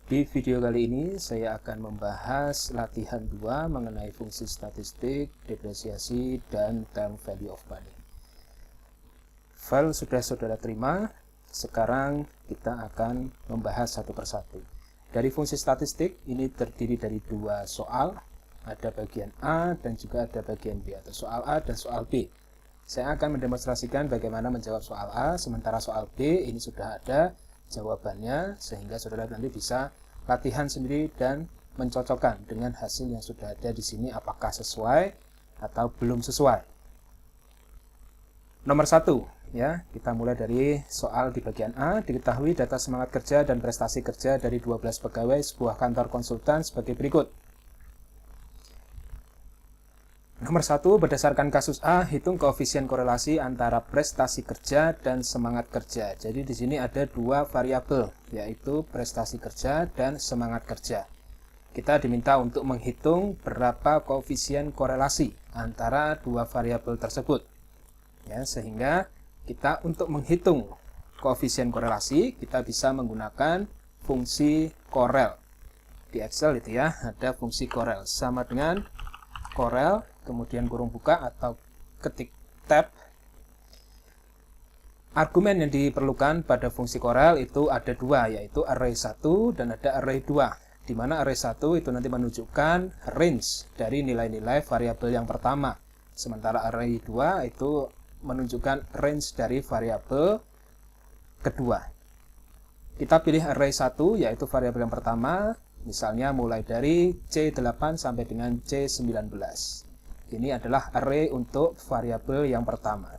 Di video kali ini saya akan membahas latihan 2 mengenai fungsi statistik, depresiasi, dan time value of money. File sudah saudara terima, sekarang kita akan membahas satu persatu. Dari fungsi statistik ini terdiri dari 2 soal, ada bagian A dan juga ada bagian B, atau soal A dan soal B. Saya akan mendemonstrasikan bagaimana menjawab soal A, sementara soal B ini sudah ada jawabannya, sehingga saudara nanti bisa latihan sendiri dan mencocokkan dengan hasil yang sudah ada di sini apakah sesuai atau belum sesuai. Nomor 1, ya, kita mulai dari soal di bagian A. Diketahui data semangat kerja dan prestasi kerja dari 12 pegawai sebuah kantor konsultan sebagai berikut. Nomor 1, berdasarkan kasus A, hitung koefisien korelasi antara prestasi kerja dan semangat kerja. Jadi di sini ada 2 variabel, yaitu prestasi kerja dan semangat kerja. Kita diminta untuk menghitung berapa koefisien korelasi antara 2 variabel tersebut. Ya, sehingga kita untuk menghitung koefisien korelasi, kita bisa menggunakan fungsi korel. Di Excel itu ya, ada fungsi korel sama dengan korel, kemudian kurung buka atau ketik tab. Argumen yang diperlukan pada fungsi korel itu ada 2, yaitu array 1 dan ada array 2. Di mana array 1 itu nanti menunjukkan range dari nilai-nilai variabel yang pertama. Sementara array 2 itu menunjukkan range dari variabel kedua. Kita pilih array 1, yaitu variabel yang pertama, misalnya mulai dari C8 sampai dengan C19. Ini adalah array untuk variabel yang pertama.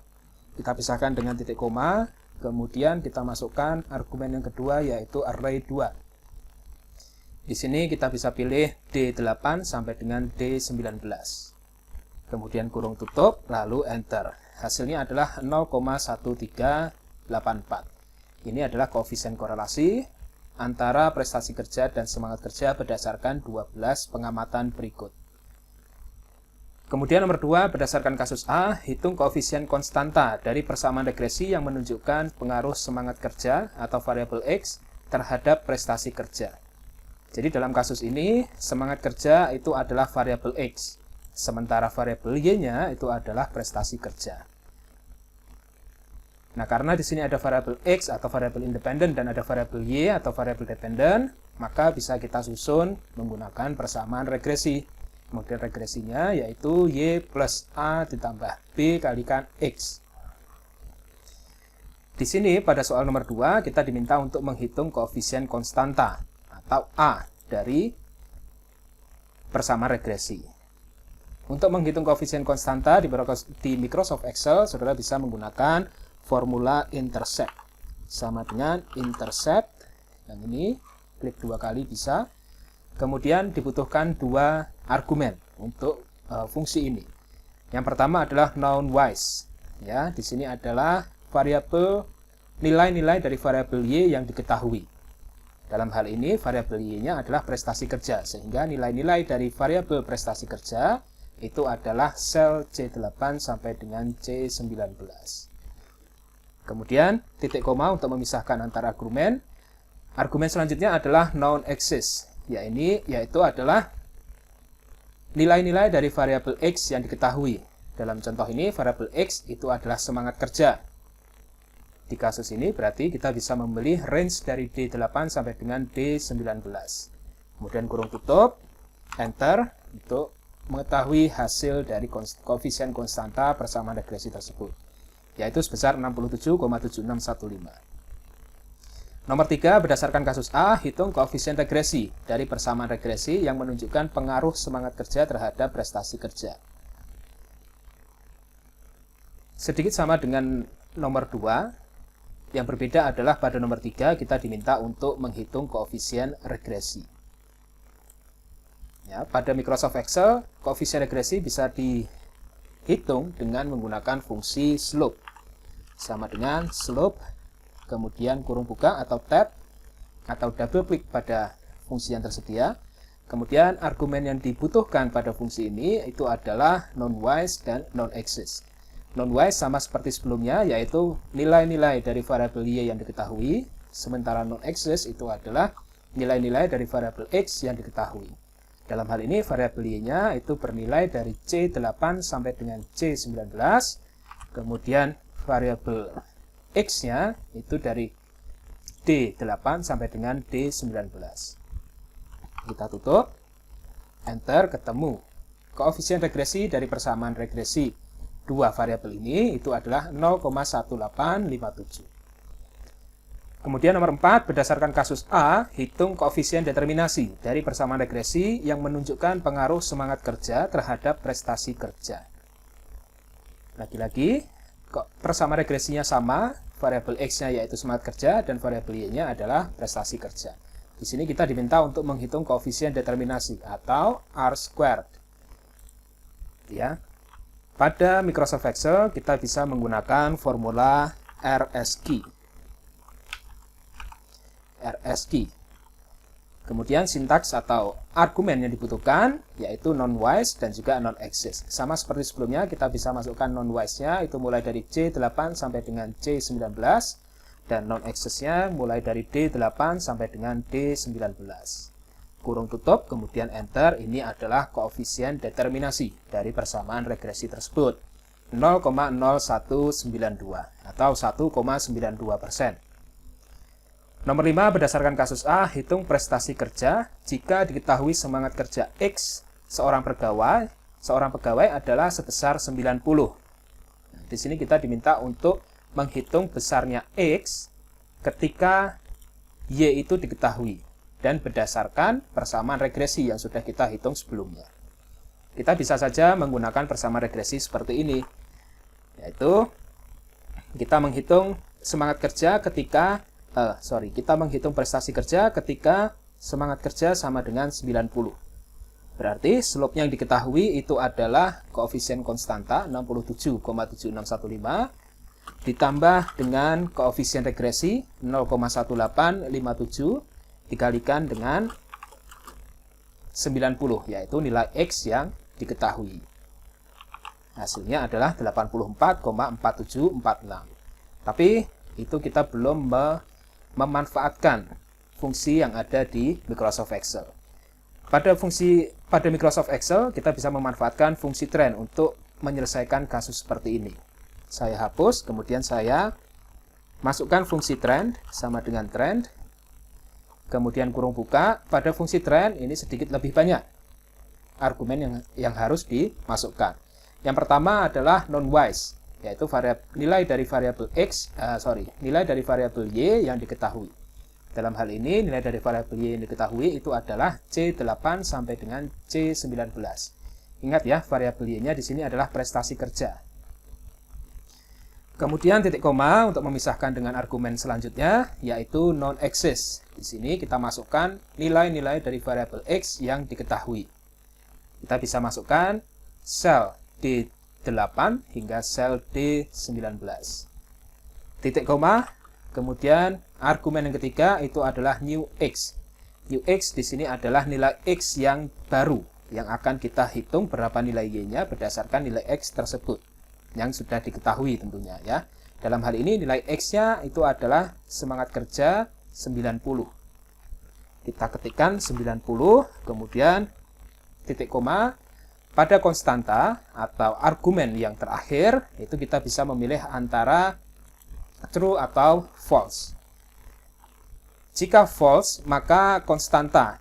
Kita pisahkan dengan titik koma, kemudian kita masukkan argumen yang kedua, yaitu array 2. Di sini kita bisa pilih D8 sampai dengan D19. Kemudian kurung tutup, lalu enter. Hasilnya adalah 0,1384. Ini adalah koefisien korelasi antara prestasi kerja dan semangat kerja berdasarkan 12 pengamatan berikut. Kemudian nomor 2, berdasarkan kasus A, hitung koefisien konstanta dari persamaan regresi yang menunjukkan pengaruh semangat kerja atau variabel X terhadap prestasi kerja. Jadi dalam kasus ini, semangat kerja itu adalah variabel X, sementara variabel Y-nya itu adalah prestasi kerja. Nah, karena di sini ada variabel X atau variabel independen dan ada variabel Y atau variabel dependen, maka bisa kita susun menggunakan persamaan regresi. Model regresinya yaitu Y plus A ditambah B kalikan X. Di sini pada soal nomor 2 kita diminta untuk menghitung koefisien konstanta atau A dari persamaan regresi. Untuk menghitung koefisien konstanta di Microsoft Excel, saudara bisa menggunakan formula intercept. Sama dengan intercept, yang ini klik 2 kali bisa. Kemudian dibutuhkan 2 argumen untuk fungsi ini. Yang pertama adalah noun-wise. Ya, di sini adalah variabel nilai-nilai dari variabel Y yang diketahui. Dalam hal ini variabel Y-nya adalah prestasi kerja, sehingga nilai-nilai dari variabel prestasi kerja itu adalah sel C8 sampai dengan C19. Kemudian titik koma untuk memisahkan antara argumen. Argumen selanjutnya adalah noun-axis. Yaitu adalah nilai-nilai dari variabel X yang diketahui. Dalam contoh ini, variabel X itu adalah semangat kerja. Di kasus ini berarti kita bisa memilih range dari D8 sampai dengan D19. Kemudian kurung tutup, enter, untuk mengetahui hasil dari koefisien konstanta persamaan regresi tersebut, yaitu sebesar 67,7615. Nomor 3, berdasarkan kasus A, hitung koefisien regresi dari persamaan regresi yang menunjukkan pengaruh semangat kerja terhadap prestasi kerja. Sedikit sama dengan nomor 2, yang berbeda adalah pada nomor 3 kita diminta untuk menghitung koefisien regresi. Ya, pada Microsoft Excel, koefisien regresi bisa dihitung dengan menggunakan fungsi slope. Sama dengan slope, kemudian kurung buka atau tab, atau double klik pada fungsi yang tersedia. Kemudian argumen yang dibutuhkan pada fungsi ini itu adalah noun-wise dan noun-axis. Noun-wise sama seperti sebelumnya, yaitu nilai-nilai dari variabel Y yang diketahui, sementara noun-axis itu adalah nilai-nilai dari variabel X yang diketahui. Dalam hal ini variabel Y-nya itu bernilai dari C8 sampai dengan C19, kemudian variabel X-nya itu dari D8 sampai dengan D19. Kita tutup, enter, ketemu. Koefisien regresi dari persamaan regresi dua variabel ini itu adalah 0,1857. Kemudian nomor 4, berdasarkan kasus A, hitung koefisien determinasi dari persamaan regresi yang menunjukkan pengaruh semangat kerja terhadap prestasi kerja. Lagi-lagi, persamaan regresinya sama, variabel X-nya yaitu semangat kerja dan variabel Y-nya adalah prestasi kerja. Di sini kita diminta untuk menghitung koefisien determinasi atau R². Ya. Pada Microsoft Excel kita bisa menggunakan formula RSQ. Kemudian sintaks atau argumen yang dibutuhkan yaitu non-wise dan juga non-axis. Sama seperti sebelumnya, kita bisa masukkan non-wise-nya itu mulai dari C8 sampai dengan C19 dan non-axis-nya mulai dari D8 sampai dengan D19. Kurung tutup, kemudian enter. Ini adalah koefisien determinasi dari persamaan regresi tersebut. 0,0192 atau 1,92%. Nomor 5, berdasarkan kasus A, hitung prestasi kerja jika diketahui semangat kerja X seorang pegawai adalah sebesar 90. Di sini kita diminta untuk menghitung besarnya X ketika Y itu diketahui dan berdasarkan persamaan regresi yang sudah kita hitung sebelumnya. Kita bisa saja menggunakan persamaan regresi seperti ini, yaitu kita menghitung semangat kerja ketika kita menghitung prestasi kerja ketika semangat kerja sama dengan 90. Berarti slope yang diketahui itu adalah koefisien konstanta 67,7615 ditambah dengan koefisien regresi 0,1857 dikalikan dengan 90, yaitu nilai X yang diketahui. Hasilnya adalah 84,4746. Tapi itu kita belum memanfaatkan fungsi yang ada di Microsoft Excel. Pada Microsoft Excel, kita bisa memanfaatkan fungsi trend untuk menyelesaikan kasus seperti ini. Saya hapus, kemudian saya masukkan fungsi trend sama dengan trend, kemudian kurung buka. Pada fungsi trend ini sedikit lebih banyak argumen yang harus dimasukkan. Yang pertama adalah non-wise, yaitu nilai dari variabel variabel Y yang diketahui. Dalam hal ini, nilai dari variabel Y yang diketahui itu adalah C8 sampai dengan C19. Ingat ya, variabel Y-nya di sini adalah prestasi kerja. Kemudian titik koma untuk memisahkan dengan argumen selanjutnya, yaitu non-axis. Di sini kita masukkan nilai-nilai dari variabel X yang diketahui. Kita bisa masukkan sel D8 hingga sel D19. Titik koma, kemudian argumen yang ketiga itu adalah new X. New X di sini adalah nilai X yang baru yang akan kita hitung berapa nilai Y-nya berdasarkan nilai X tersebut yang sudah diketahui tentunya ya. Dalam hal ini nilai X-nya itu adalah semangat kerja 90. Kita ketikkan 90, kemudian titik koma. Pada konstanta atau argumen yang terakhir, itu kita bisa memilih antara true atau false. Jika false, maka konstanta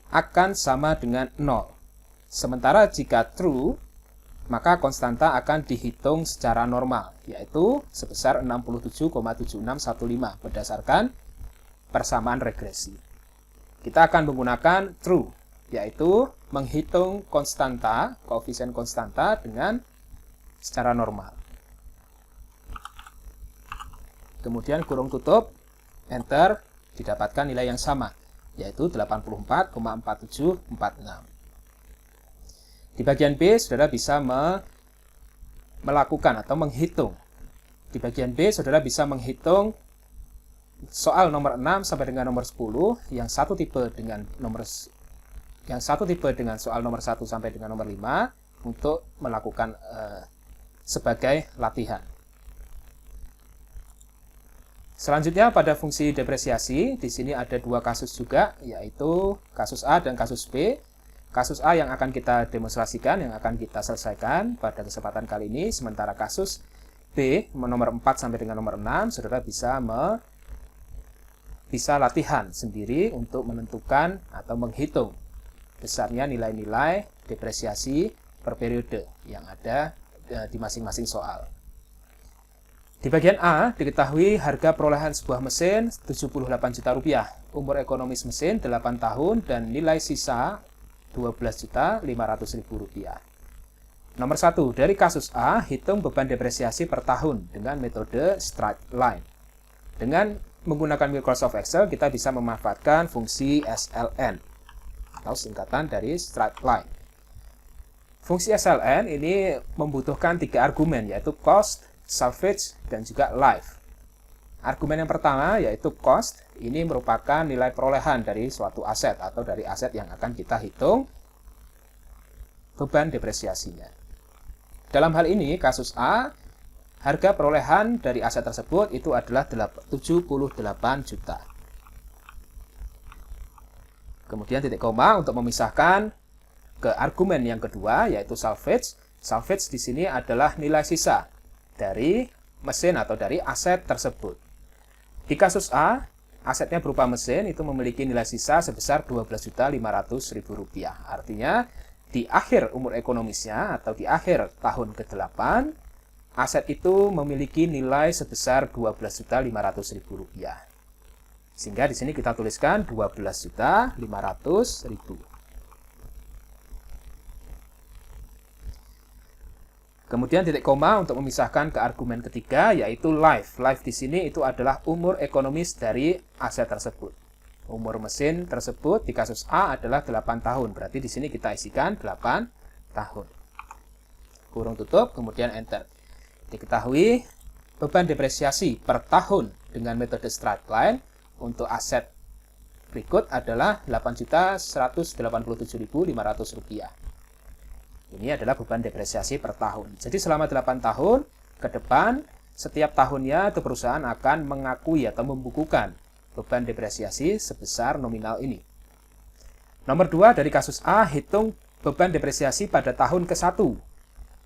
akan sama dengan 0. Sementara jika true, maka konstanta akan dihitung secara normal, yaitu sebesar 67,7615 berdasarkan persamaan regresi. Kita akan menggunakan true, yaitu menghitung konstanta, koefisien konstanta dengan secara normal. Kemudian kurung tutup, enter, didapatkan nilai yang sama, yaitu 84,4746. Di bagian B, saudara bisa melakukan atau menghitung. Di bagian B, saudara bisa menghitung soal nomor 6 sampai dengan nomor 10, yang satu tipe dengan soal nomor 1 sampai dengan nomor 5 untuk melakukan sebagai latihan. Selanjutnya pada fungsi depresiasi, di sini ada dua kasus juga, yaitu kasus A dan kasus B. Kasus A yang akan kita demonstrasikan, yang akan kita selesaikan pada kesempatan kali ini, sementara kasus B nomor 4 sampai dengan nomor 6, saudara bisa latihan sendiri untuk menentukan atau menghitung besarnya nilai-nilai depresiasi per periode yang ada di masing-masing soal. Di bagian A, diketahui harga perolehan sebuah mesin 78 juta rupiah, umur ekonomis mesin 8 tahun, dan nilai sisa 12.500.000 rupiah. Nomor 1, dari kasus A, hitung beban depresiasi per tahun dengan metode straight line. Dengan menggunakan Microsoft Excel, kita bisa memanfaatkan fungsi SLN, atau singkatan dari straight line. Fungsi SLN ini membutuhkan 3 argumen, yaitu cost, salvage, dan juga life. Argumen yang pertama yaitu cost, ini merupakan nilai perolehan dari suatu aset atau dari aset yang akan kita hitung beban depresiasinya. Dalam hal ini, kasus A, harga perolehan dari aset tersebut itu adalah 78 juta. Kemudian titik koma untuk memisahkan ke argumen yang kedua yaitu salvage. Salvage di sini adalah nilai sisa dari mesin atau dari aset tersebut. Di kasus A, asetnya berupa mesin itu memiliki nilai sisa sebesar 12.500.000 rupiah. Artinya, di akhir umur ekonomisnya atau di akhir tahun ke-8, aset itu memiliki nilai sebesar 12.500.000 rupiah. Sehingga di sini kita tuliskan 12.500.000. Kemudian titik koma untuk memisahkan ke argumen ketiga yaitu life. Life di sini itu adalah umur ekonomis dari aset tersebut. Umur mesin tersebut di kasus A adalah 8 tahun. Berarti di sini kita isikan 8 tahun. Kurung tutup, kemudian enter. Diketahui beban depresiasi per tahun dengan metode straight line untuk aset berikut adalah 8.187.500 rupiah. Ini adalah beban depresiasi per tahun. Jadi selama 8 tahun ke depan, setiap tahunnya itu perusahaan akan mengakui atau membukukan beban depresiasi sebesar nominal ini. Nomor 2 dari kasus A, hitung beban depresiasi pada tahun ke-1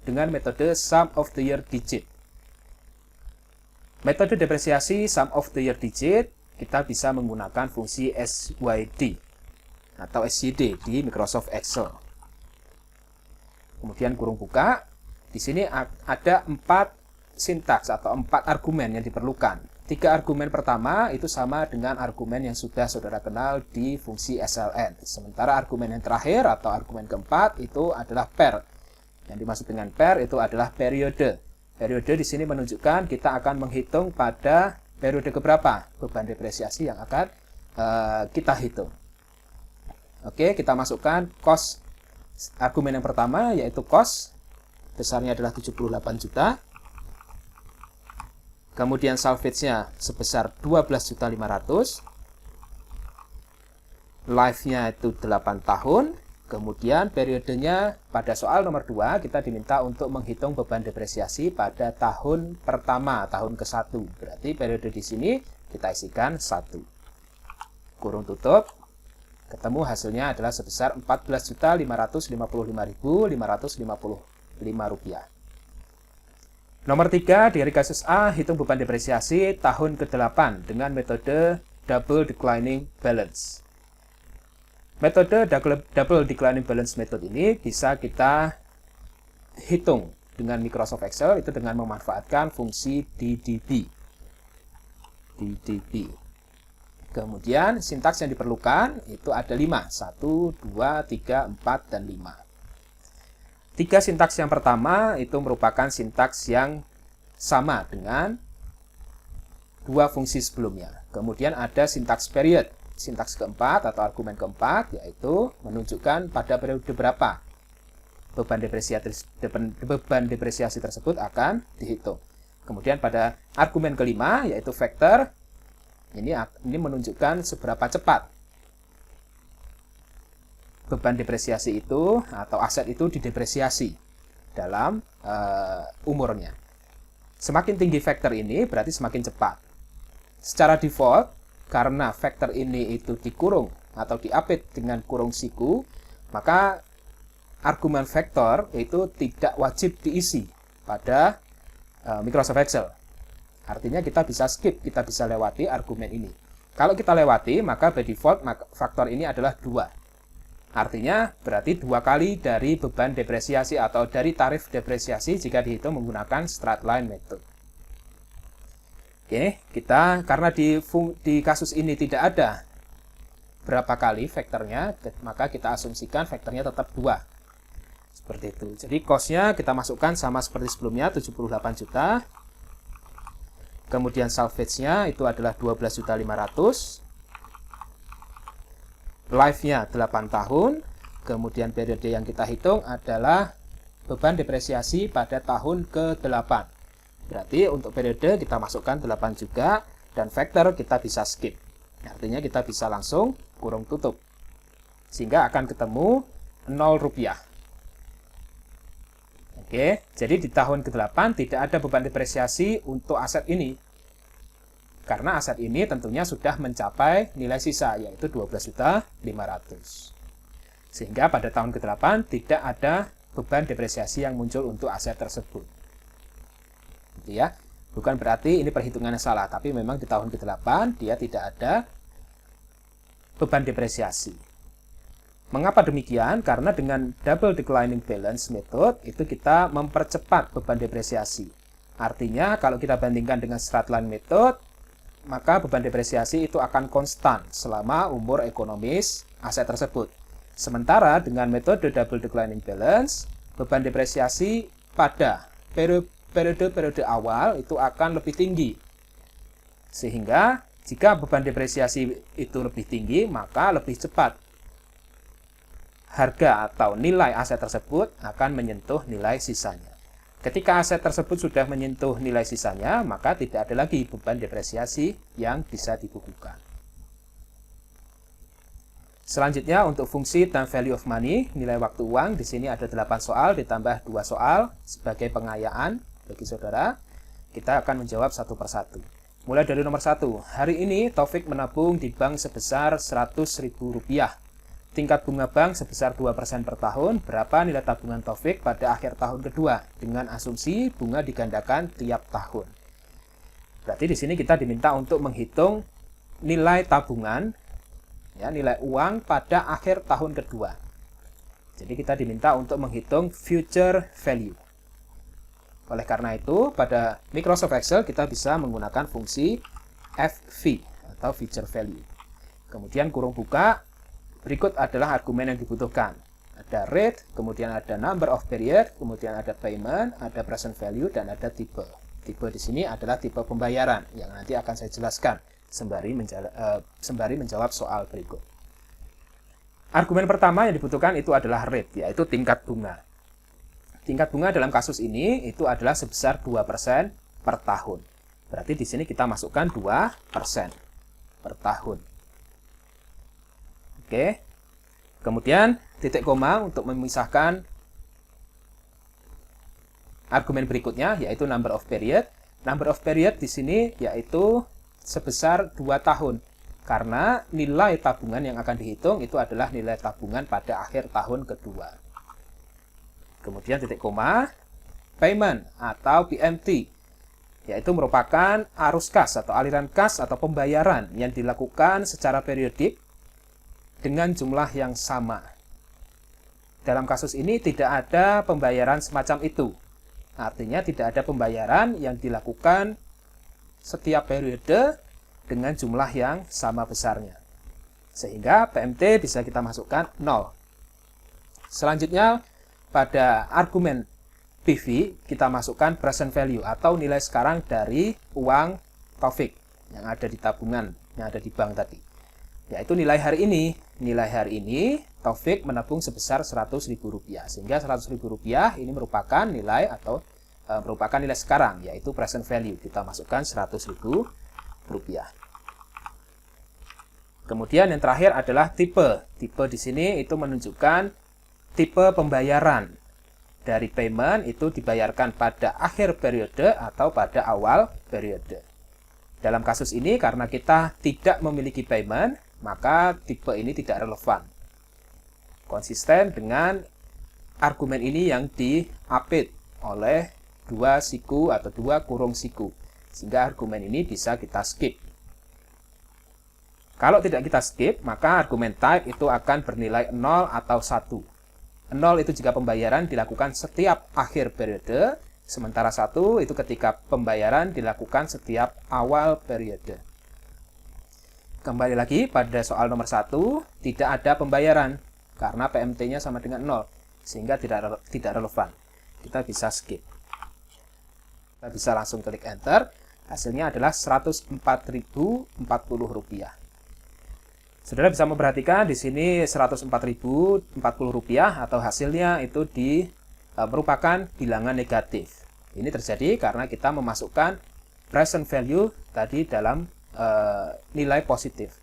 dengan metode sum of the year digit. Metode depresiasi sum of the year digit kita bisa menggunakan fungsi SYD atau SYD di Microsoft Excel. Kemudian kurung buka, di sini ada 4 sintaks atau 4 argumen yang diperlukan. 3 argumen pertama itu sama dengan argumen yang sudah saudara kenal di fungsi SLN. Sementara argumen yang terakhir atau argumen keempat itu adalah per. Yang dimaksud dengan per itu adalah periode. Periode di sini menunjukkan kita akan menghitung pada periode keberapa beban depresiasi yang akan kita hitung. Oke, kita masukkan cost. Argumen yang pertama yaitu cost, besarnya adalah 78 juta. Kemudian salvage-nya sebesar 12.500. Life-nya itu 8 tahun. Kemudian periodenya pada soal nomor 2 kita diminta untuk menghitung beban depresiasi pada tahun pertama, tahun ke-1. Berarti periode di sini kita isikan 1. Kurung tutup. Ketemu hasilnya adalah sebesar 14.555.555 rupiah. Nomor 3 dari kasus A, hitung beban depresiasi tahun ke-8 dengan metode double declining balance. Metode double declining balance method ini bisa kita hitung dengan Microsoft Excel itu dengan memanfaatkan fungsi DDB. Kemudian sintaks yang diperlukan itu ada 5. 1, 2, 3, 4, dan 5. 3 sintaks yang pertama itu merupakan sintaks yang sama dengan 2 fungsi sebelumnya. Kemudian ada sintaks period. Sintaks keempat atau argumen keempat yaitu menunjukkan pada periode berapa beban depresiasi tersebut akan dihitung. Kemudian pada argumen kelima yaitu vektor. Ini menunjukkan seberapa cepat beban depresiasi itu atau aset itu didepresiasi dalam umurnya. Semakin tinggi vektor ini berarti semakin cepat. secara default, karena vektor ini itu dikurung atau diapit dengan kurung siku, maka argumen vektor itu tidak wajib diisi pada Microsoft Excel. Artinya kita bisa skip, kita bisa lewati argumen ini. Kalau kita lewati, maka by default faktor ini adalah 2. Artinya berarti 2 kali dari beban depresiasi atau dari tarif depresiasi jika dihitung menggunakan straight line method. Oke, kita karena di kasus ini tidak ada berapa kali vektornya, maka kita asumsikan vektornya tetap 2. Seperti itu. Jadi cost-nya kita masukkan sama seperti sebelumnya, 78 juta. Kemudian salvage-nya itu adalah 12.500.000. Life-nya 8 tahun. Kemudian periode yang kita hitung adalah beban depresiasi pada tahun ke-8. Berarti untuk periode kita masukkan 8 juga, dan vektor kita bisa skip. Artinya kita bisa langsung kurung tutup. Sehingga akan ketemu 0 rupiah. Oke, jadi di tahun ke-8 tidak ada beban depresiasi untuk aset ini. Karena aset ini tentunya sudah mencapai nilai sisa, yaitu 12.500.000. Sehingga pada tahun ke-8 tidak ada beban depresiasi yang muncul untuk aset tersebut. Gitu ya. Bukan berarti ini perhitungannya salah, tapi memang di tahun ke-8 dia tidak ada beban depresiasi. Mengapa demikian? Karena dengan double declining balance method itu kita mempercepat beban depresiasi. Artinya kalau kita bandingkan dengan straight line method, maka beban depresiasi itu akan konstan selama umur ekonomis aset tersebut. Sementara dengan metode double declining balance, beban depresiasi pada periode awal itu akan lebih tinggi. Sehingga jika beban depresiasi itu lebih tinggi, maka lebih cepat harga atau nilai aset tersebut akan menyentuh nilai sisanya. Ketika aset tersebut sudah menyentuh nilai sisanya, maka tidak ada lagi beban depresiasi yang bisa dibukukan. Selanjutnya untuk fungsi time value of money, nilai waktu uang, di sini ada 8 soal ditambah 2 soal sebagai pengayaan bagi saudara. Kita akan menjawab satu persatu. Mulai dari nomor 1. Hari ini Taufik menabung di bank sebesar Rp100.000. Tingkat bunga bank sebesar 2% per tahun. Berapa nilai tabungan Taufik pada akhir tahun kedua? Dengan asumsi bunga digandakan tiap tahun. Berarti di sini kita diminta untuk menghitung nilai tabungan, ya, nilai uang pada akhir tahun kedua. Jadi kita diminta untuk menghitung future value. Oleh karena itu, pada Microsoft Excel kita bisa menggunakan fungsi FV atau future value. Kemudian kurung buka. Berikut adalah argumen yang dibutuhkan. Ada rate, kemudian ada number of period, kemudian ada payment, ada present value, dan ada tipe. Tipe di sini adalah tipe pembayaran yang nanti akan saya jelaskan sembari menjawab soal berikut. Argumen pertama yang dibutuhkan itu adalah rate, yaitu tingkat bunga. Tingkat bunga dalam kasus ini itu adalah sebesar 2% per tahun. Berarti di sini kita masukkan 2% per tahun. Oke. Kemudian titik koma untuk memisahkan argumen berikutnya, yaitu number of period. Number of period di sini yaitu sebesar 2 tahun. Karena nilai tabungan yang akan dihitung itu adalah nilai tabungan pada akhir tahun kedua. Kemudian titik koma, payment atau PMT, yaitu merupakan arus kas atau aliran kas atau pembayaran yang dilakukan secara periodik dengan jumlah yang sama. Dalam kasus ini tidak ada pembayaran semacam itu. Artinya tidak ada pembayaran yang dilakukan setiap periode dengan jumlah yang sama besarnya. Sehingga PMT bisa kita masukkan 0. Selanjutnya pada argumen PV kita masukkan present value atau nilai sekarang dari uang Taufik yang ada di tabungan, yang ada di bank tadi. Yaitu nilai hari ini. Nilai hari ini Taufik menabung sebesar Rp100.000. Sehingga Rp100.000 ini merupakan nilai atau merupakan nilai sekarang, yaitu present value. Kita masukkan Rp100.000. Kemudian yang terakhir adalah tipe. Tipe di sini itu menunjukkan tipe pembayaran. Dari payment itu dibayarkan pada akhir periode atau pada awal periode. Dalam kasus ini karena kita tidak memiliki payment, maka tipe ini tidak relevan. Konsisten dengan argumen ini yang di-update oleh dua siku atau dua kurung siku. Sehingga argumen ini bisa kita skip. Kalau tidak kita skip, maka argumen type itu akan bernilai 0 atau 1. 0 itu jika pembayaran dilakukan setiap akhir periode, sementara 1 itu ketika pembayaran dilakukan setiap awal periode. Kembali lagi pada soal nomor 1, tidak ada pembayaran karena PMT-nya sama dengan 0, sehingga tidak relevan. Kita bisa skip. Kita bisa langsung klik enter, hasilnya adalah Rp104.040. Saudara bisa memperhatikan di sini Rp104.040 atau hasilnya itu merupakan bilangan negatif. Ini terjadi karena kita memasukkan present value tadi dalam nilai positif.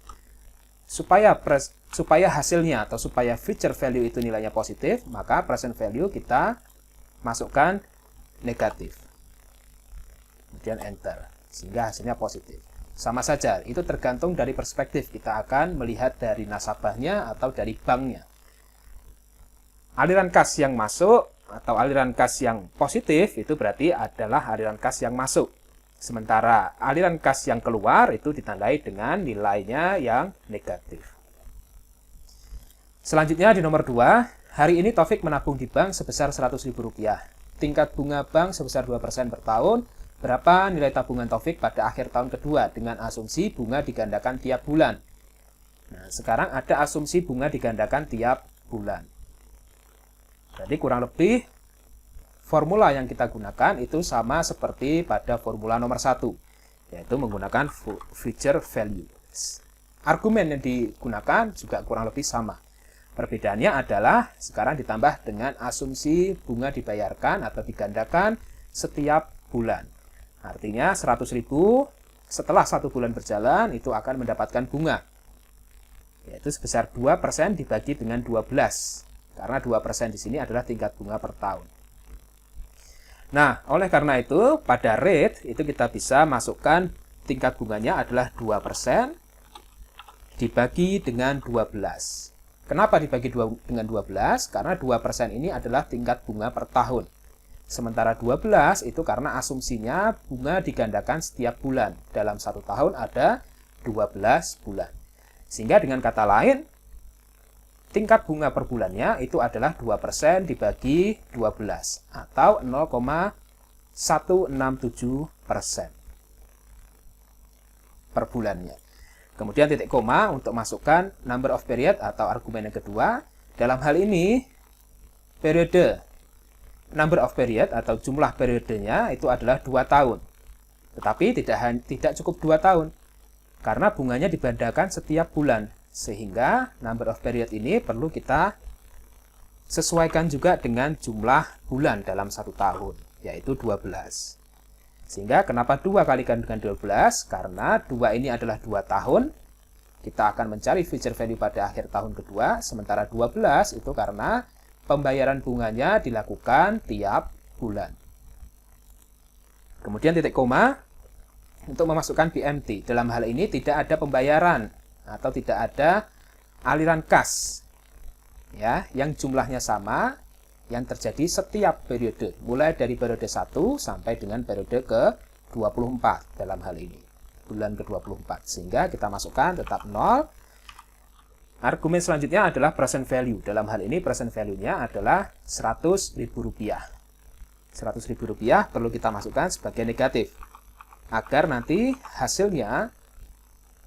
Supaya hasilnya atau supaya future value itu nilainya positif, maka present value kita masukkan negatif. Kemudian enter, sehingga hasilnya positif. Sama saja, itu tergantung dari perspektif. Kita akan melihat dari nasabahnya atau dari banknya. Aliran kas yang masuk atau aliran kas yang positif itu berarti adalah aliran kas yang masuk. Sementara aliran kas yang keluar itu ditandai dengan nilainya yang negatif. Selanjutnya di nomor 2, hari ini Taufik menabung di bank sebesar Rp100.000. Tingkat bunga bank sebesar 2% per tahun. Berapa nilai tabungan Taufik pada akhir tahun kedua dengan asumsi bunga digandakan tiap bulan? Nah, sekarang ada asumsi bunga digandakan tiap bulan. Jadi kurang lebih formula yang kita gunakan itu sama seperti pada formula nomor 1, yaitu menggunakan future value. Argumen yang digunakan juga kurang lebih sama. Perbedaannya adalah sekarang ditambah dengan asumsi bunga dibayarkan atau digandakan setiap bulan. Artinya 100.000 setelah 1 bulan berjalan itu akan mendapatkan bunga. Yaitu sebesar 2% dibagi dengan 12. Karena 2% di sini adalah tingkat bunga per tahun. Nah, oleh karena itu pada rate itu kita bisa masukkan tingkat bunganya adalah 2% dibagi dengan 12. Kenapa dibagi dengan 12? Karena 2% ini adalah tingkat bunga per tahun. Sementara 12 itu karena asumsinya bunga digandakan setiap bulan. Dalam 1 tahun ada 12 bulan. Sehingga dengan kata lain, tingkat bunga per bulannya itu adalah 2% dibagi 12 atau 0,167% per bulannya. Kemudian titik koma untuk masukkan number of period atau argumen yang kedua. Dalam hal ini, periode number of period atau jumlah periodenya itu adalah 2 tahun. Tetapi tidak cukup 2 tahun. Karena bunganya digandakan setiap bulan. Sehingga number of period ini perlu kita sesuaikan juga dengan jumlah bulan dalam 1 tahun, yaitu 12. Sehingga kenapa 2 kalikan dengan 12? Karena 2 ini adalah 2 tahun. Kita akan mencari future value pada akhir tahun kedua. Sementara 12 itu karena pembayaran bunganya dilakukan tiap bulan. Kemudian titik koma untuk memasukkan PMT. Dalam hal ini tidak ada pembayaran atau tidak ada aliran kas ya, yang jumlahnya sama yang terjadi setiap periode, mulai dari periode 1 sampai dengan periode ke-24 dalam hal ini, bulan ke-24. Sehingga kita masukkan tetap 0. Argumen selanjutnya adalah present value. Dalam hal ini present value-nya adalah Rp100.000. Rp100.000 perlu kita masukkan sebagai negatif agar nanti hasilnya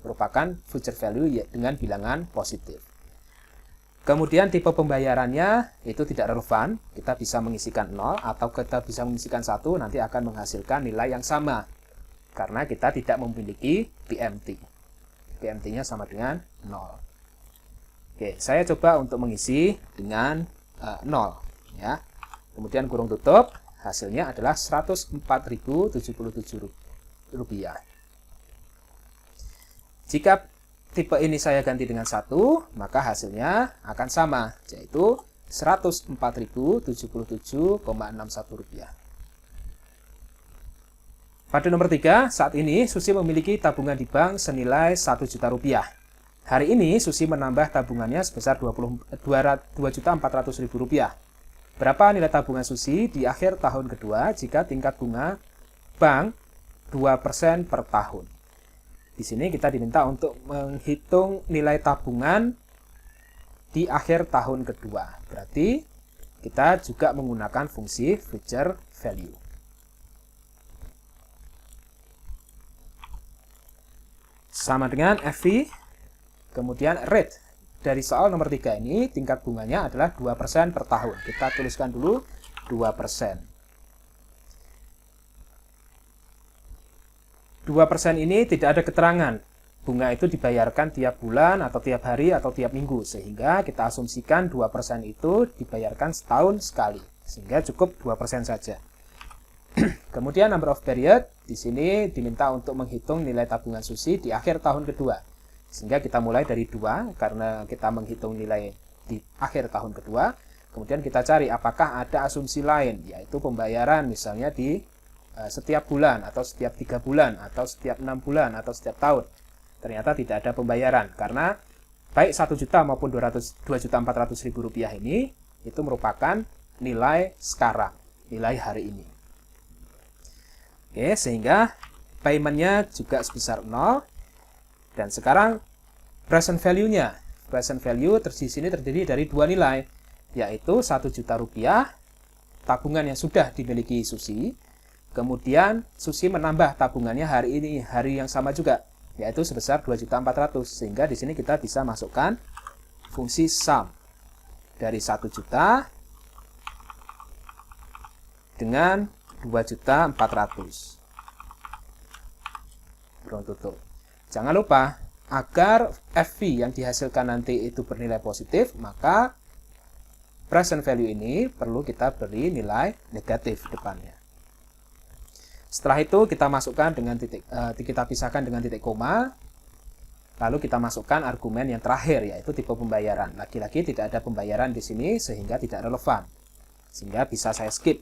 merupakan future value dengan bilangan positif. Kemudian tipe pembayarannya itu tidak relevan. Kita bisa mengisikan 0 atau kita bisa mengisikan 1, nanti akan menghasilkan nilai yang sama karena kita tidak memiliki PMT. PMT-nya sama dengan 0. Oke, saya coba untuk mengisi dengan 0 ya. Kemudian kurung tutup, hasilnya adalah Rp104.077. Jika tipe ini saya ganti dengan 1, maka hasilnya akan sama, yaitu Rp104.077,61. Pada nomor 3, saat ini Susi memiliki tabungan di bank senilai 1 juta rupiah. Hari ini Susi menambah tabungannya sebesar 2.400.000 rupiah. Berapa nilai tabungan Susi di akhir tahun kedua jika tingkat bunga bank 2% per tahun? Di sini kita diminta untuk menghitung nilai tabungan di akhir tahun kedua. Berarti kita juga menggunakan fungsi future value. Sama dengan FV, kemudian rate. Dari soal nomor 3 ini, tingkat bunganya adalah 2% per tahun. Kita tuliskan dulu 2%. 2% ini tidak ada keterangan. Bunga itu dibayarkan tiap bulan, atau tiap hari, atau tiap minggu. Sehingga kita asumsikan 2% itu dibayarkan setahun sekali. Sehingga cukup 2% saja. Kemudian number of period, di sini diminta untuk menghitung nilai tabungan Susi di akhir tahun kedua. Sehingga kita mulai dari 2, karena kita menghitung nilai di akhir tahun kedua. Kemudian kita cari apakah ada asumsi lain, yaitu pembayaran misalnya di setiap bulan, atau setiap 3 bulan, atau setiap 6 bulan, atau setiap tahun. Ternyata tidak ada pembayaran, karena baik 1 juta maupun 2.400.000 rupiah ini, itu merupakan nilai sekarang, nilai hari ini. Oke, sehingga payment-nya juga sebesar 0. Dan sekarang present value-nya. Present value di sini terdiri dari 2 nilai, yaitu 1 juta rupiah, tabungan yang sudah dimiliki Susi. Kemudian Susi menambah tabungannya hari ini, hari yang sama juga, yaitu sebesar 2.400.000. Sehingga di sini kita bisa masukkan fungsi sum dari 1 juta dengan 2.400.000. Belum tutup. Jangan lupa, agar FV yang dihasilkan nanti itu bernilai positif, maka present value ini perlu kita beri nilai negatif depannya. Setelah itu kita masukkan dengan kita pisahkan dengan titik koma, lalu kita masukkan argumen yang terakhir, yaitu tipe pembayaran. Lagi-lagi tidak ada pembayaran di sini sehingga tidak relevan, sehingga bisa saya skip.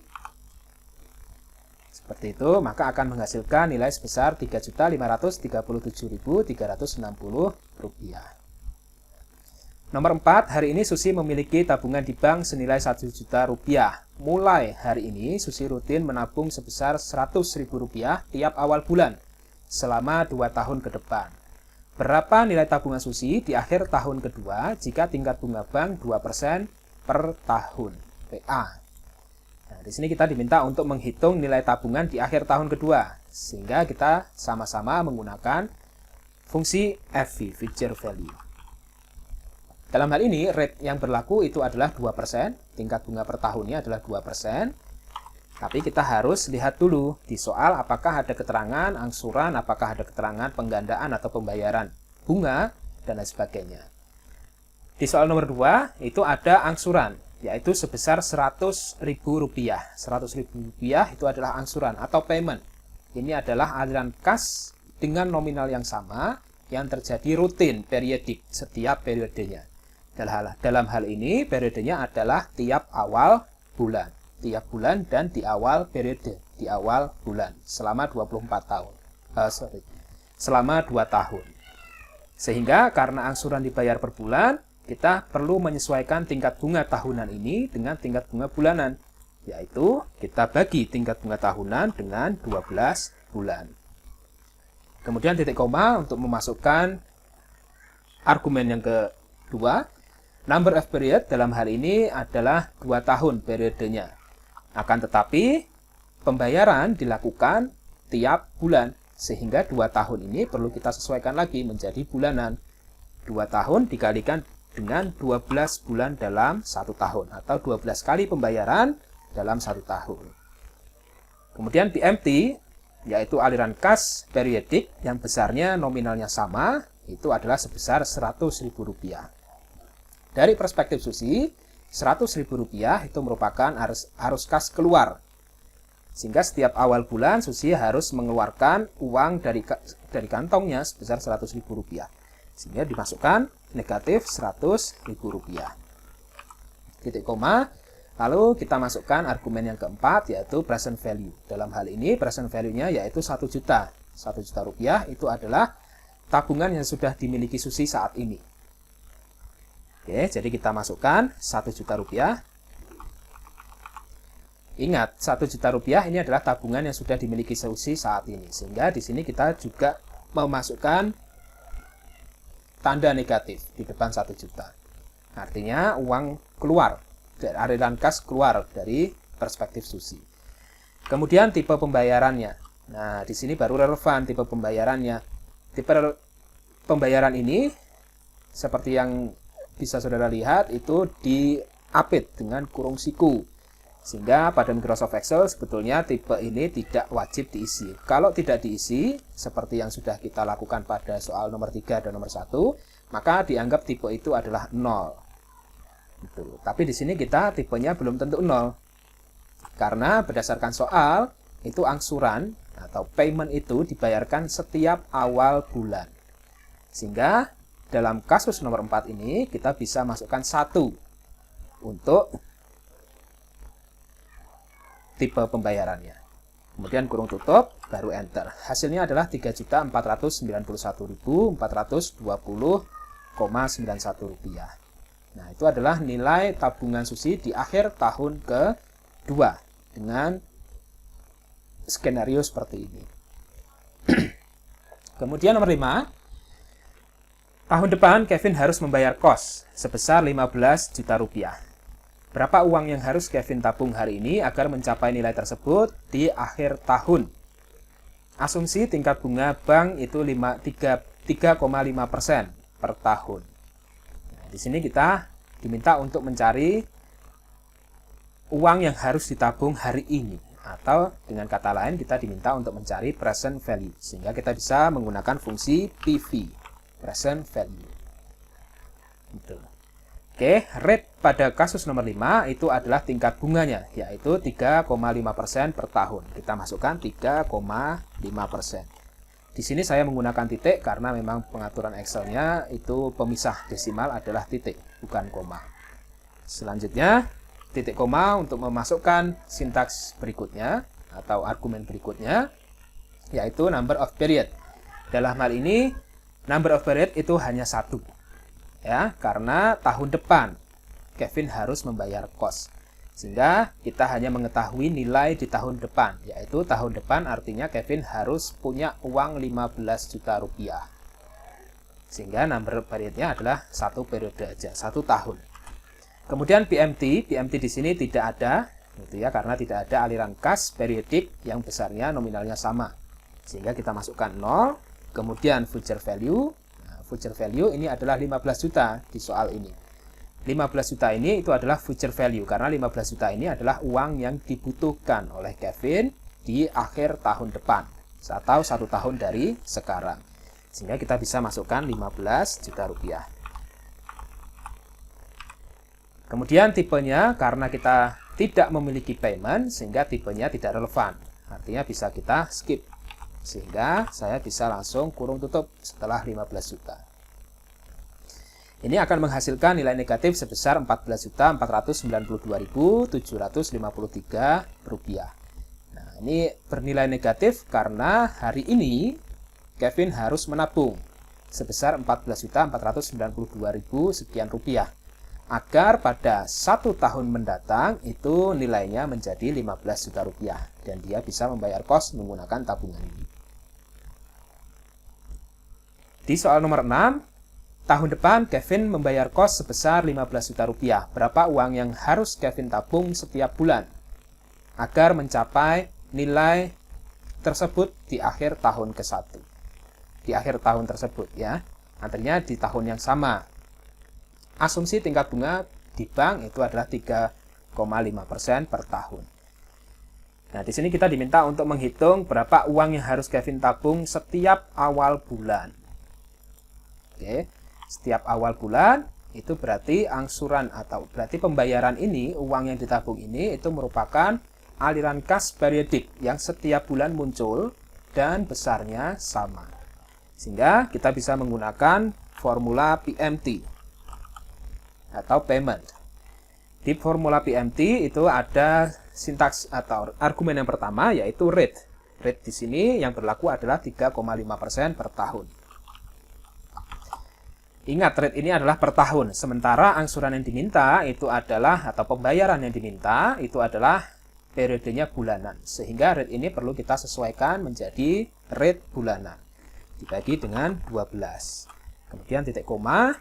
Seperti itu, maka akan menghasilkan nilai sebesar Rp3.537.360. Nomor 4, hari ini Susi memiliki tabungan di bank senilai Rp1 juta. Mulai hari ini, Susi rutin menabung sebesar Rp100.000 tiap awal bulan, selama 2 tahun ke depan. Berapa nilai tabungan Susi di akhir tahun kedua jika tingkat bunga bank 2% per tahun? PA. Nah, di sini kita diminta untuk menghitung nilai tabungan di akhir tahun kedua, sehingga kita sama-sama menggunakan fungsi FV, future value. Dalam hal ini, rate yang berlaku itu adalah 2%, tingkat bunga per tahunnya adalah 2%, tapi kita harus lihat dulu di soal apakah ada keterangan angsuran, apakah ada keterangan penggandaan atau pembayaran bunga, dan lain sebagainya. Di soal nomor 2, itu ada angsuran, yaitu sebesar Rp100.000. Rp100.000 itu adalah angsuran atau payment. Ini adalah aliran kas dengan nominal yang sama yang terjadi rutin, periodik, setiap periodenya. Dalam hal ini, periodenya adalah tiap awal bulan. Tiap bulan dan di awal periode, di awal bulan, selama 24 tahun. Selama 2 tahun. Sehingga karena angsuran dibayar per bulan, kita perlu menyesuaikan tingkat bunga tahunan ini dengan tingkat bunga bulanan, yaitu kita bagi tingkat bunga tahunan dengan 12 bulan. Kemudian titik koma untuk memasukkan argumen yang kedua. Number of period dalam hal ini adalah 2 tahun periodenya. Akan tetapi pembayaran dilakukan tiap bulan, sehingga 2 tahun ini perlu kita sesuaikan lagi menjadi bulanan. 2 tahun dikalikan dengan 12 bulan dalam 1 tahun, atau 12 kali pembayaran dalam 1 tahun. Kemudian PMT, yaitu aliran kas periodik yang besarnya nominalnya sama, itu adalah sebesar Rp100.000. Dari perspektif Susi, Rp100.000 itu merupakan arus kas keluar. Sehingga setiap awal bulan Susi harus mengeluarkan uang dari kantongnya sebesar Rp100.000. Sehingga dimasukkan negatif Rp100.000. Titik koma, Lalu kita masukkan argumen yang keempat, yaitu present value. Dalam hal ini present value-nya yaitu 1 juta. 1 juta rupiah itu adalah tabungan yang sudah dimiliki Susi saat ini. Oke, jadi kita masukkan 1 juta rupiah. Ingat, 1 juta rupiah ini adalah tabungan yang sudah dimiliki Susi saat ini. Sehingga di sini kita juga memasukkan tanda negatif di depan 1 juta. Artinya uang keluar, aliran kas keluar dari perspektif Susi. Kemudian tipe pembayarannya. Nah, di sini baru relevan tipe pembayarannya. Tipe pembayaran ini, seperti yang bisa saudara lihat, itu diapit dengan kurung siku. Sehingga pada Microsoft Excel sebetulnya tipe ini tidak wajib diisi. Kalau tidak diisi, seperti yang sudah kita lakukan pada soal nomor 3 dan nomor 1, maka dianggap tipe itu adalah 0. Gitu. Tapi di sini kita tipenya belum tentu 0. Karena berdasarkan soal, itu angsuran atau payment itu dibayarkan setiap awal bulan. Sehingga dalam kasus nomor 4 ini kita bisa masukkan 1 untuk tipe pembayarannya. Kemudian kurung tutup, baru enter. Hasilnya adalah 3.491.420,91 rupiah. Nah, itu adalah nilai tabungan Susi di akhir tahun kedua dengan skenario seperti ini. Kemudian nomor 5, tahun depan Kevin harus membayar kos sebesar 15 juta rupiah. Berapa uang yang harus Kevin tabung hari ini agar mencapai nilai tersebut di akhir tahun? Asumsi tingkat bunga bank itu 3,5% per tahun. Di sini kita diminta untuk mencari uang yang harus ditabung hari ini. Atau dengan kata lain kita diminta untuk mencari present value. Sehingga kita bisa menggunakan fungsi PV, present value. Gitu. Oke, rate pada kasus nomor 5 itu adalah tingkat bunganya, yaitu 3,5% per tahun. Kita masukkan 3,5%. Di sini saya menggunakan titik karena memang pengaturan Excel-nya itu pemisah desimal adalah titik, bukan koma. Selanjutnya, titik koma untuk memasukkan sintaks berikutnya atau argumen berikutnya, yaitu number of period. Dalam hal ini, number of period itu hanya 1. Ya, karena tahun depan Kevin harus membayar kos. Sehingga kita hanya mengetahui nilai di tahun depan, yaitu tahun depan artinya Kevin harus punya uang 15 juta rupiah. Sehingga number periodnya adalah 1 periode aja, 1 tahun. Kemudian PMT di sini tidak ada, gitu ya, karena tidak ada aliran kas periodik yang besarnya nominalnya sama. Sehingga kita masukkan 0, kemudian future value. Nah, future value ini adalah 15 juta di soal ini. 15 juta ini itu adalah future value, karena 15 juta ini adalah uang yang dibutuhkan oleh Kevin di akhir tahun depan, atau 1 tahun dari sekarang. Sehingga kita bisa masukkan 15 juta rupiah. Kemudian tipenya, karena kita tidak memiliki payment, sehingga tipenya tidak relevan. Artinya bisa kita skip. Sehingga saya bisa langsung kurung tutup setelah 15 juta. Ini akan menghasilkan nilai negatif sebesar Rp14.492.753. Nah, ini bernilai negatif karena hari ini Kevin harus menabung sebesar Rp14.492.000 sekian rupiah. Agar pada 1 tahun mendatang itu nilainya menjadi 15 juta rupiah. Dan dia bisa membayar kos menggunakan tabungan ini. Di soal nomor 6, tahun depan Kevin membayar kos sebesar 15 juta rupiah. Berapa uang yang harus Kevin tabung setiap bulan agar mencapai nilai tersebut di akhir tahun ke-1. Di akhir tahun tersebut ya. Artinya di tahun yang sama. Asumsi tingkat bunga di bank itu adalah 3,5% per tahun. Nah, di sini kita diminta untuk menghitung berapa uang yang harus Kevin tabung setiap awal bulan. Oke. Setiap awal bulan itu berarti angsuran atau berarti pembayaran ini, uang yang ditabung ini itu merupakan aliran kas periodik yang setiap bulan muncul dan besarnya sama. Sehingga kita bisa menggunakan formula PMT atau payment. Di formula PMT itu ada sintaks atau argumen yang pertama yaitu rate. Rate di sini yang berlaku adalah 3,5% per tahun. Ingat, rate ini adalah per tahun, sementara angsuran yang diminta itu adalah, atau pembayaran yang diminta itu adalah periodenya bulanan. Sehingga rate ini perlu kita sesuaikan menjadi rate bulanan. Dibagi dengan 12. Kemudian titik koma.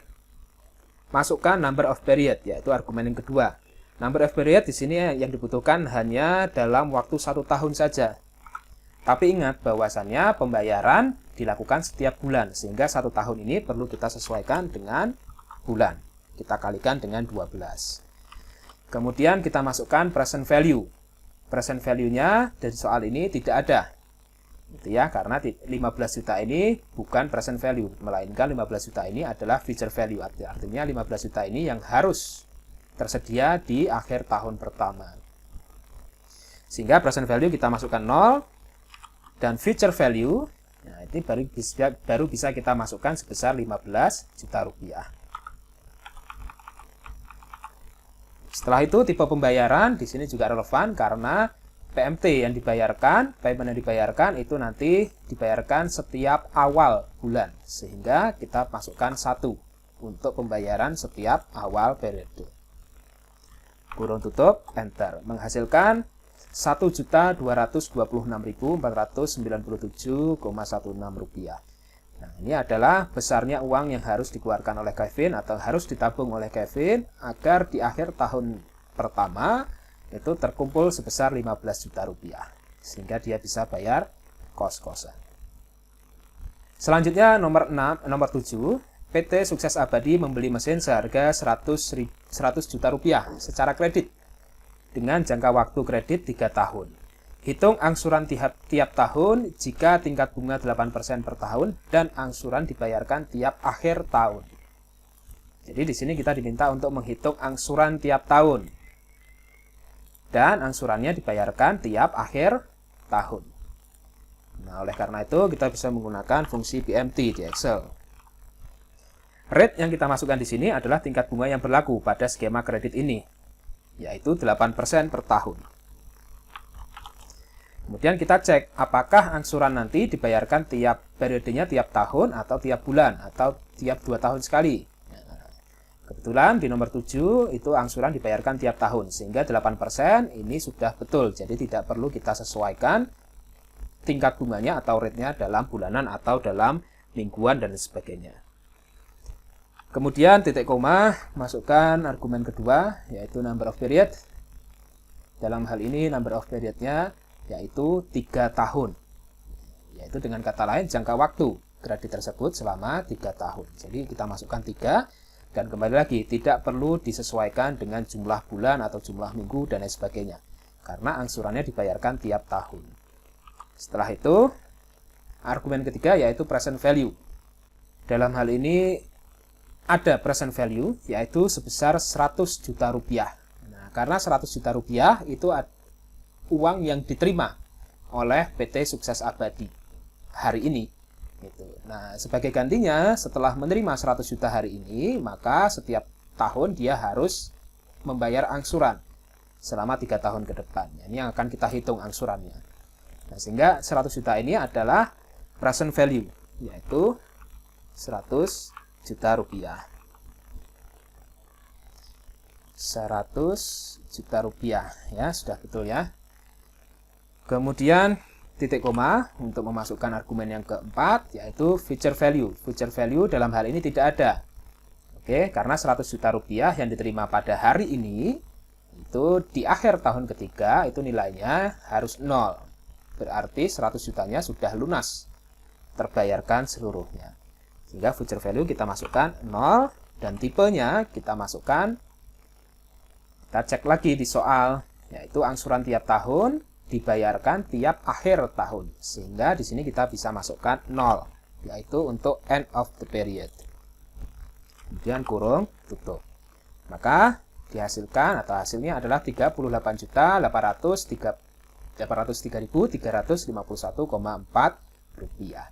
Masukkan number of period, yaitu argumen yang kedua. Number of period di sini yang dibutuhkan hanya dalam waktu 1 tahun saja. Tapi ingat bahwasannya pembayaran dilakukan setiap bulan, sehingga 1 tahun ini perlu kita sesuaikan dengan bulan. Kita kalikan dengan 12. Kemudian kita masukkan present value. Present value-nya dari soal ini tidak ada. Gitu ya, karena 15 juta ini bukan present value, melainkan 15 juta ini adalah future value. Artinya 15 juta ini yang harus tersedia di akhir tahun pertama. Sehingga present value kita masukkan 0 dan future value, nah ini baru bisa kita masukkan sebesar 15 juta rupiah. Setelah itu tipe pembayaran di sini juga relevan karena PMT yang dibayarkan, payment yang dibayarkan itu nanti dibayarkan setiap awal bulan. Sehingga kita masukkan 1 untuk pembayaran setiap awal periode. Kurung tutup, enter. Menghasilkan 1.226.497,16 rupiah. Nah, ini adalah besarnya uang yang harus dikeluarkan oleh Kevin atau harus ditabung oleh Kevin agar di akhir tahun pertama itu terkumpul sebesar 15 juta rupiah. Sehingga dia bisa bayar kos-kosan. Selanjutnya nomor 7, PT Sukses Abadi membeli mesin seharga 100 juta rupiah secara kredit dengan jangka waktu kredit 3 tahun. Hitung angsuran tiap tahun jika tingkat bunga 8% per tahun dan angsuran dibayarkan tiap akhir tahun. Jadi di sini kita diminta untuk menghitung angsuran tiap tahun. Dan angsurannya dibayarkan tiap akhir tahun. Nah, oleh karena itu kita bisa menggunakan fungsi PMT di Excel. Rate yang kita masukkan di sini adalah tingkat bunga yang berlaku pada skema kredit ini, yaitu 8% per tahun. Kemudian kita cek apakah angsuran nanti dibayarkan tiap periodenya tiap tahun atau tiap bulan atau tiap 2 tahun sekali. Kebetulan di nomor 7 itu angsuran dibayarkan tiap tahun, sehingga 8% ini sudah betul. Jadi tidak perlu kita sesuaikan tingkat bunganya atau rate-nya dalam bulanan atau dalam mingguan dan sebagainya. Kemudian titik koma, masukkan argumen kedua, yaitu number of period. Dalam hal ini number of period-nya yaitu 3 tahun. Yaitu dengan kata lain jangka waktu kredit tersebut selama 3 tahun. Jadi kita masukkan 3. Dan kembali lagi, tidak perlu disesuaikan dengan jumlah bulan atau jumlah minggu dan lain sebagainya. Karena angsurannya dibayarkan tiap tahun. Setelah itu, argumen ketiga yaitu present value. Dalam hal ini, ada present value, yaitu sebesar 100 juta rupiah. Nah, karena 100 juta rupiah itu uang yang diterima oleh PT Sukses Abadi hari ini. Nah, sebagai gantinya, setelah menerima 100 juta hari ini, maka setiap tahun dia harus membayar angsuran selama 3 tahun ke depan. Ini yang akan kita hitung angsurannya. Nah, sehingga 100 juta ini adalah present value, yaitu 100 juta rupiah. 100 juta rupiah, ya, sudah betul ya. Kemudian titik koma untuk memasukkan argumen yang keempat, yaitu future value. Future value dalam hal ini tidak ada. Oke, karena 100 juta rupiah yang diterima pada hari ini, itu di akhir tahun ketiga, itu nilainya harus 0. Berarti 100 jutanya sudah lunas, terbayarkan seluruhnya. Sehingga future value kita masukkan 0, dan tipenya kita masukkan, kita cek lagi di soal, yaitu angsuran tiap tahun, dibayarkan tiap akhir tahun, sehingga di sini kita bisa masukkan 0, yaitu untuk end of the period. Kemudian kurung tutup. Maka dihasilkan atau hasilnya adalah 38.353.351,4 rupiah.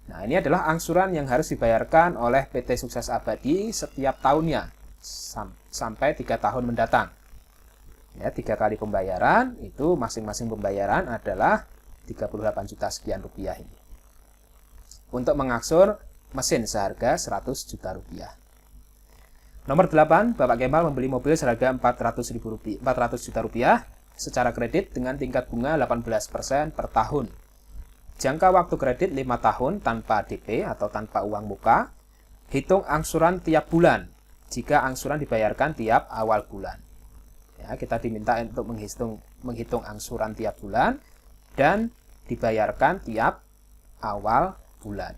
Nah, ini adalah angsuran yang harus dibayarkan oleh PT Sukses Abadi setiap tahunnya sampai 3 tahun mendatang. Ya, 3 kali pembayaran, itu masing-masing pembayaran adalah 38 juta sekian rupiah ini. Untuk mengaksur mesin seharga 100 juta rupiah. Nomor 8, Bapak Kemal membeli mobil seharga 400 juta rupiah secara kredit dengan tingkat bunga 18% per tahun. Jangka waktu kredit 5 tahun tanpa DP atau tanpa uang muka. Hitung angsuran tiap bulan jika angsuran dibayarkan tiap awal bulan. Ya, kita diminta untuk menghitung angsuran tiap bulan dan dibayarkan tiap awal bulan.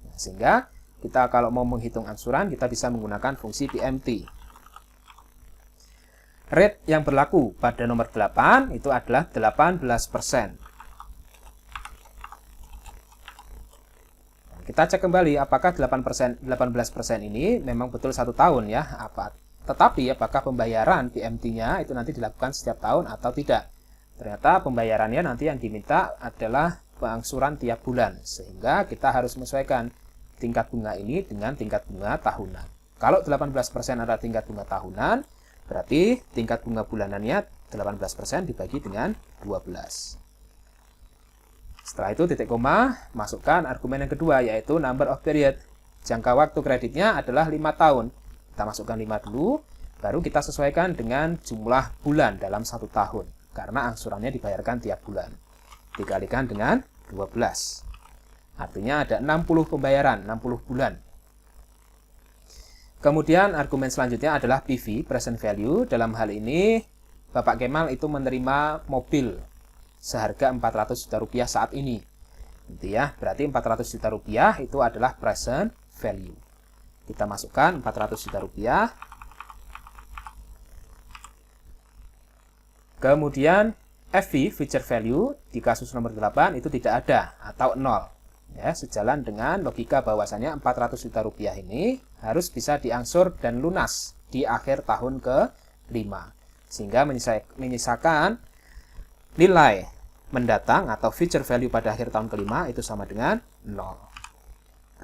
Nah, sehingga kita kalau mau menghitung angsuran, kita bisa menggunakan fungsi PMT. Rate yang berlaku pada nomor 8 itu adalah 18%. Kita cek kembali apakah 18% ini memang betul 1 tahun ya. Tetapi apakah pembayaran PMT-nya itu nanti dilakukan setiap tahun atau tidak. Ternyata pembayarannya nanti yang diminta adalah pengangsuran tiap bulan. Sehingga kita harus menyesuaikan tingkat bunga ini dengan tingkat bunga tahunan. Kalau 18% adalah tingkat bunga tahunan, berarti tingkat bunga bulanannya 18% dibagi dengan 12. Setelah itu titik koma, masukkan argumen yang kedua yaitu number of period. Jangka waktu kreditnya adalah 5 tahun. Kita masukkan 5 dulu, baru kita sesuaikan dengan jumlah bulan dalam 1 tahun. Karena angsurannya dibayarkan tiap bulan. Dikalikan dengan 12. Artinya ada 60 pembayaran, 60 bulan. Kemudian argumen selanjutnya adalah PV, present value. Dalam hal ini, Bapak Kemal itu menerima mobil seharga 400 juta rupiah saat ini. Gitu ya, berarti 400 juta rupiah itu adalah present value. Kita masukkan 400 juta rupiah. Kemudian FV, future value, di kasus nomor 8 itu tidak ada atau 0. Ya, sejalan dengan logika bahwasannya 400 juta rupiah ini harus bisa diangsur dan lunas di akhir tahun ke-5. Sehingga menyisakan nilai mendatang atau future value pada akhir tahun ke-5 itu sama dengan 0.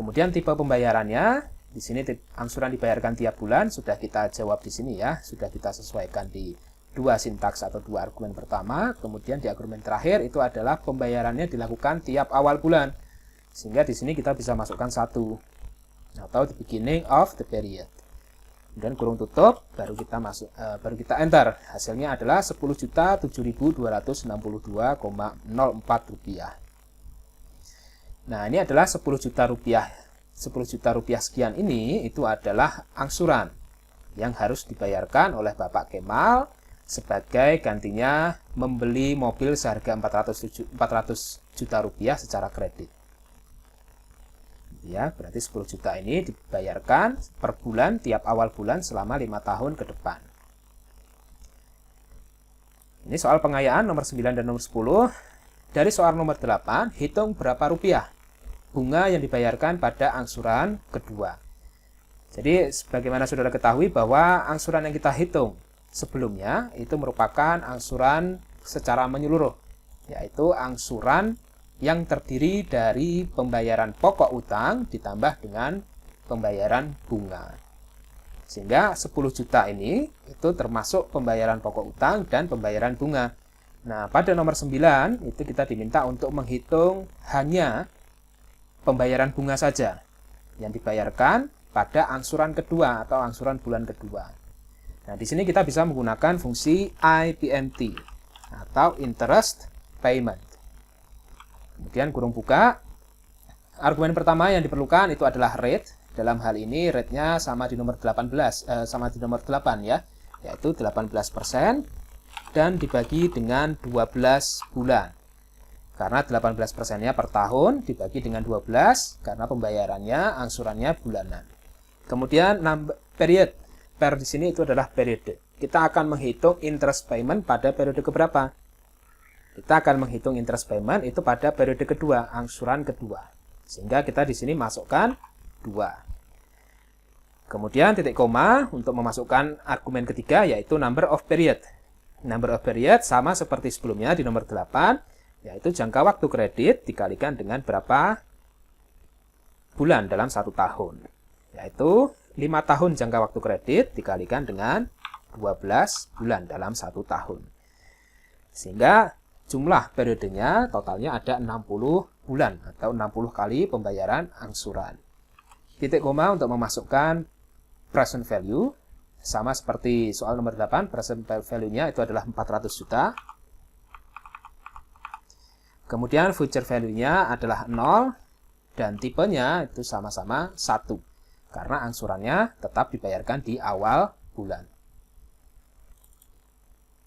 Kemudian tipe pembayarannya, di sini angsuran dibayarkan tiap bulan, sudah kita jawab di sini ya, sudah kita sesuaikan di 2 sintaks atau 2 argumen pertama. Kemudian di argumen terakhir itu adalah pembayarannya dilakukan tiap awal bulan. Sehingga di sini kita bisa masukkan 1 atau the beginning of the period. Kemudian kurung tutup, baru kita enter. Hasilnya adalah 10.7262,04 rupiah. Nah, ini adalah 10 juta rupiah. 10 juta rupiah sekian ini itu adalah angsuran yang harus dibayarkan oleh Bapak Kemal sebagai gantinya membeli mobil seharga 400 juta rupiah secara kredit. Ya, berarti 10 juta ini dibayarkan per bulan tiap awal bulan selama 5 tahun ke depan. Ini soal pengayaan nomor 9 dan nomor 10. Dari soal nomor 8, hitung berapa rupiah bunga yang dibayarkan pada angsuran kedua. Jadi, sebagaimana saudara ketahui bahwa angsuran yang kita hitung sebelumnya itu merupakan angsuran secara menyeluruh, yaitu angsuran yang terdiri dari pembayaran pokok utang ditambah dengan pembayaran bunga. Sehingga 10 juta ini itu termasuk pembayaran pokok utang dan pembayaran bunga. Nah, pada nomor 9 itu kita diminta untuk menghitung hanya pembayaran bunga saja yang dibayarkan pada angsuran kedua atau angsuran bulan kedua. Nah, di sini kita bisa menggunakan fungsi IPMT atau interest payment. Kemudian kurung buka. Argumen pertama yang diperlukan itu adalah rate. Dalam hal ini rate-nya sama di nomor 8 ya, yaitu 18% dan dibagi dengan 12 bulan. Karena 18%-nya per tahun dibagi dengan 12 karena pembayarannya angsurannya bulanan. Kemudian period. Per di sini itu adalah periode. Kita akan menghitung interest payment pada periode keberapa? Kita akan menghitung interest payment itu pada periode kedua, angsuran kedua. Sehingga kita di sini masukkan 2. Kemudian titik koma untuk memasukkan argumen ketiga yaitu number of period. Number of period sama seperti sebelumnya di nomor 8, yaitu jangka waktu kredit dikalikan dengan berapa bulan dalam 1 tahun. Yaitu 5 tahun jangka waktu kredit dikalikan dengan 12 bulan dalam 1 tahun. Sehingga jumlah periodenya totalnya ada 60 bulan atau 60 kali pembayaran angsuran. Titik koma untuk memasukkan present value. Sama seperti soal nomor 8, present value-nya itu adalah 400 juta. Kemudian future value-nya adalah 0 dan tipenya itu sama-sama 1 karena angsurannya tetap dibayarkan di awal bulan.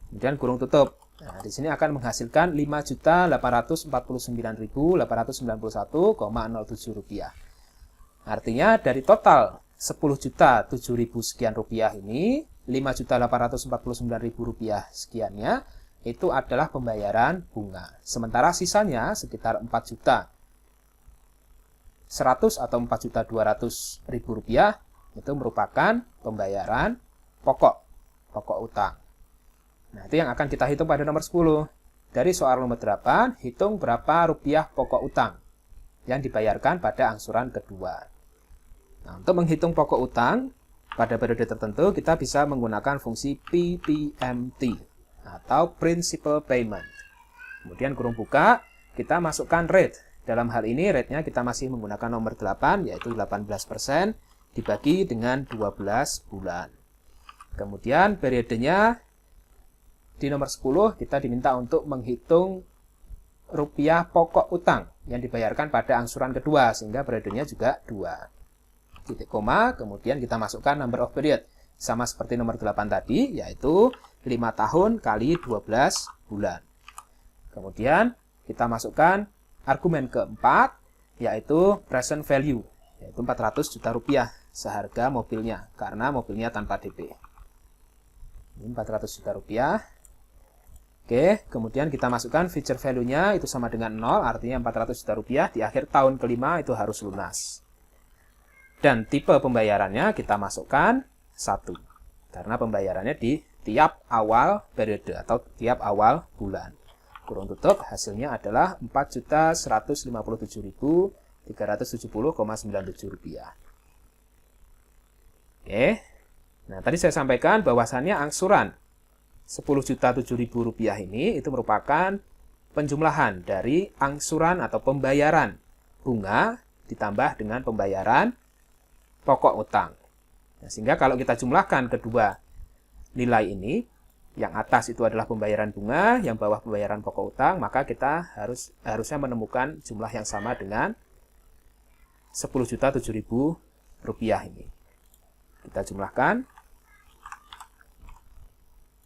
Kemudian kurung tutup. Nah, di sini akan menghasilkan Rp5.849.891,07. Artinya dari total 10.007.000 sekian rupiah ini, Rp5.849.000 sekiannya itu adalah pembayaran bunga. Sementara sisanya sekitar 4.100.000 atau Rp4.200.000 itu merupakan pembayaran pokok utang. Nah, itu yang akan kita hitung pada nomor 10. Dari soal nomor 8, hitung berapa rupiah pokok utang yang dibayarkan pada angsuran kedua. Nah, untuk menghitung pokok utang pada periode tertentu, kita bisa menggunakan fungsi PPMT atau Principal Payment. Kemudian kurung buka, kita masukkan rate. Dalam hal ini, rate-nya kita masih menggunakan nomor 8, yaitu 18% dibagi dengan 12 bulan. Kemudian periodenya di nomor 10, kita diminta untuk menghitung rupiah pokok utang yang dibayarkan pada angsuran kedua, sehingga periodenya juga 2. Titik koma, kemudian kita masukkan number of period. Sama seperti nomor 8 tadi, yaitu 5 tahun kali 12 bulan. Kemudian kita masukkan argumen keempat, yaitu present value, yaitu 400 juta rupiah seharga mobilnya, karena mobilnya tanpa DP. Ini 400 juta rupiah. Oke, kemudian kita masukkan future value-nya itu sama dengan 0, artinya 400 juta rupiah di akhir tahun kelima itu harus lunas. Dan tipe pembayarannya kita masukkan 1, karena pembayarannya di tiap awal periode atau tiap awal bulan. Kurung tutup, hasilnya adalah Rp4.157.370,97 rupiah. Oke, nah tadi saya sampaikan bahwasannya angsuran Rp10.007.000 ini itu merupakan penjumlahan dari angsuran atau pembayaran bunga ditambah dengan pembayaran pokok utang. Nah, sehingga kalau kita jumlahkan kedua nilai ini, yang atas itu adalah pembayaran bunga, yang bawah pembayaran pokok utang, maka kita harusnya menemukan jumlah yang sama dengan Rp10.007.000 ini. Kita jumlahkan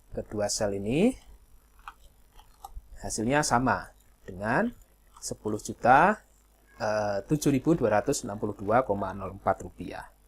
kedua sel ini, hasilnya sama dengan Rp10.007.262,04.